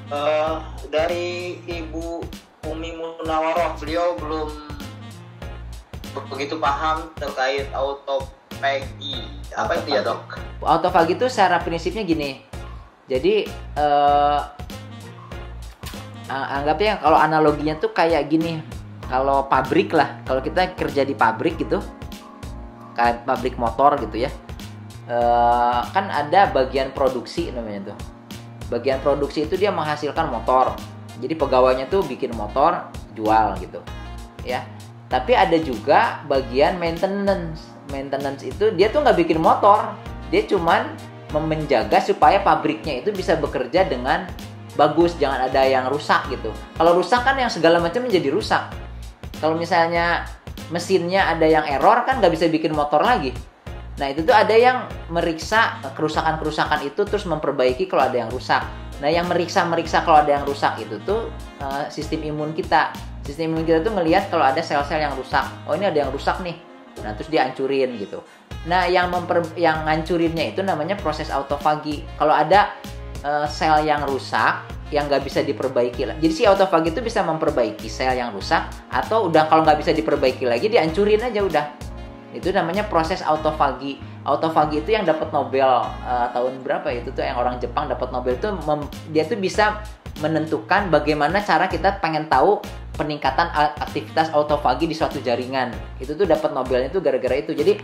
Eh, dari Ibu Umi Munawaroh, beliau belum begitu paham terkait autophagy. Apa itu ya, Dok? Autofagi itu secara prinsipnya gini. Jadi anggapnya kalau analoginya tuh kayak gini. Kalau pabrik lah, kalau kita kerja di pabrik gitu, kayak pabrik motor gitu ya, kan ada bagian produksi namanya tuh. Bagian produksi itu dia menghasilkan motor. Jadi pegawainya tuh bikin motor, jual gitu, ya. Tapi ada juga bagian maintenance. Maintenance itu dia tuh nggak bikin motor, dia cuman menjaga supaya pabriknya itu bisa bekerja dengan bagus, jangan ada yang rusak gitu. Kalau rusak kan yang segala macam menjadi rusak. Kalau misalnya mesinnya ada yang error kan nggak bisa bikin motor lagi. Nah itu tuh ada yang meriksa kerusakan-kerusakan itu terus memperbaiki kalau ada yang rusak. Nah yang meriksa kalau ada yang rusak itu tuh sistem imun kita. Sistem imun kita tuh melihat kalau ada sel-sel yang rusak. Oh ini ada yang rusak nih. Nah terus dia hancurin gitu. Nah yang ngancurinnya itu namanya proses autofagi. Kalau ada sel yang rusak yang nggak bisa diperbaiki. Jadi si autofagi itu bisa memperbaiki sel yang rusak, atau udah kalau nggak bisa diperbaiki lagi dihancurin aja udah. Itu namanya proses autofagi. Autofagi itu yang dapat Nobel tahun berapa itu tuh, yang orang Jepang dapat Nobel itu dia tuh bisa menentukan bagaimana cara kita pengen tahu peningkatan aktivitas autofagi di suatu jaringan. Itu tuh dapat Nobelnya tuh gara-gara itu. Jadi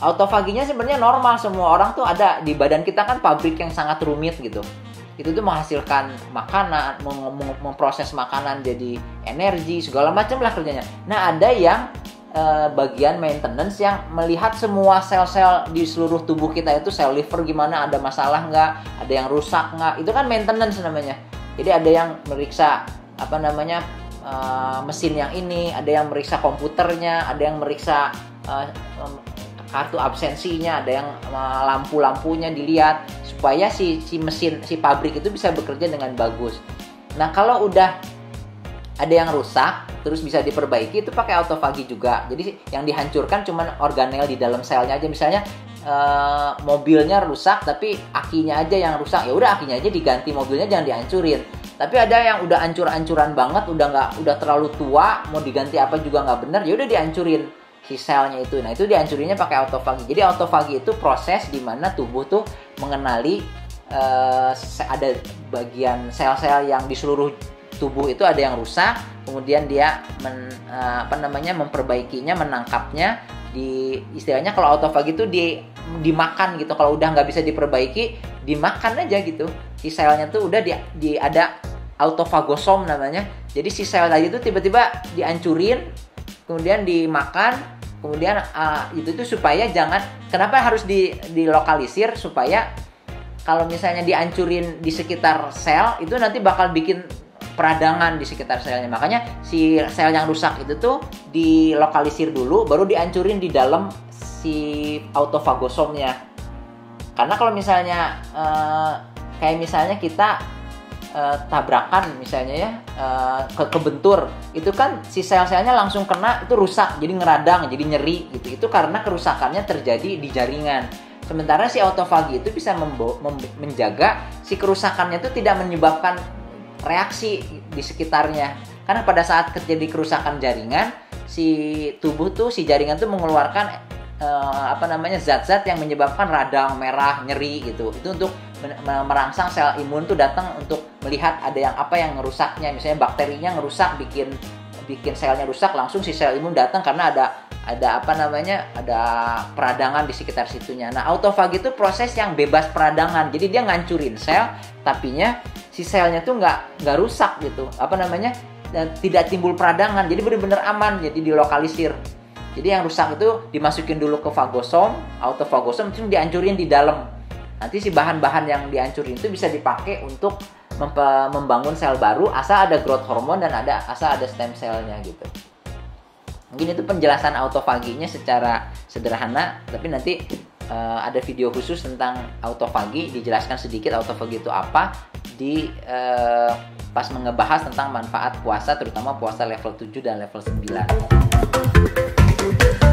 autofaginya sebenarnya normal, semua orang tuh ada. Di badan kita kan pabrik yang sangat rumit gitu. Itu tuh menghasilkan makanan, memproses makanan jadi energi, segala macam lah kerjanya. Nah ada yang bagian maintenance yang melihat semua sel-sel di seluruh tubuh kita itu, sel liver gimana, ada masalah nggak, ada yang rusak nggak, itu kan maintenance namanya. Jadi ada yang meriksa mesin yang ini, ada yang meriksa komputernya, ada yang meriksa kartu absensinya, ada yang lampu-lampunya dilihat supaya si mesin, si pabrik itu bisa bekerja dengan bagus. Nah kalau udah ada yang rusak terus bisa diperbaiki, itu pakai autofagi juga. Jadi yang dihancurkan cuman organel di dalam selnya aja. Misalnya mobilnya rusak tapi akinya aja yang rusak, ya udah akinya aja diganti, mobilnya jangan dihancurin. Tapi ada yang udah hancur-hancuran banget, udah terlalu tua, mau diganti apa juga nggak bener, ya udah dihancurin si selnya itu. Nah itu dihancurinnya pakai autofagi. Jadi autofagi itu proses di mana tubuh tuh mengenali ada bagian sel-sel yang di seluruh tubuh itu ada yang rusak, kemudian dia memperbaikinya, menangkapnya. Istilahnya kalau autofagi itu dimakan gitu. Kalau udah nggak bisa diperbaiki, dimakan aja gitu. Si selnya tuh udah ada autofagosom namanya. Jadi si sel tadi itu tiba-tiba dihancurin, kemudian dimakan, kemudian itu tuh supaya kenapa harus dilokalisir, supaya kalau misalnya dihancurin di sekitar sel itu nanti bakal bikin peradangan di sekitar selnya. Makanya si sel yang rusak itu tuh dilokalisir dulu, baru dihancurin di dalam si autofagosomnya. Karena kalau misalnya kayak misalnya kita tabrakan misalnya ya, kebentur, itu kan si sel-selnya langsung kena, itu rusak, jadi ngeradang, jadi nyeri gitu. Itu karena kerusakannya terjadi di jaringan. Sementara si autofagi itu bisa menjaga si kerusakannya itu tidak menyebabkan reaksi di sekitarnya. Karena pada saat terjadi kerusakan jaringan, si jaringan tuh mengeluarkan zat-zat yang menyebabkan radang, merah, nyeri gitu. Itu untuk merangsang sel imun tuh datang untuk melihat ada yang ngerusaknya. Misalnya bakterinya ngerusak, bikin selnya rusak, langsung si sel imun datang karena ada peradangan di sekitar situnya. Nah, autofagi itu proses yang bebas peradangan. Jadi dia ngancurin sel, tapinya si selnya tuh nggak rusak gitu. Tidak timbul peradangan. Jadi benar-benar aman. Jadi dilokalisir. Jadi yang rusak itu dimasukin dulu ke fagosom, autofagosom, terus dihancurin di dalam. Nanti si bahan-bahan yang dihancurin itu bisa dipakai untuk membangun sel baru, asal ada growth hormone dan asal ada stem cell-nya gitu. Mungkin itu penjelasan autofaginya secara sederhana, tapi nanti ada video khusus tentang autofagi, dijelaskan sedikit autofagi itu apa pas ngebahas tentang manfaat puasa, terutama puasa level 7 dan level 9.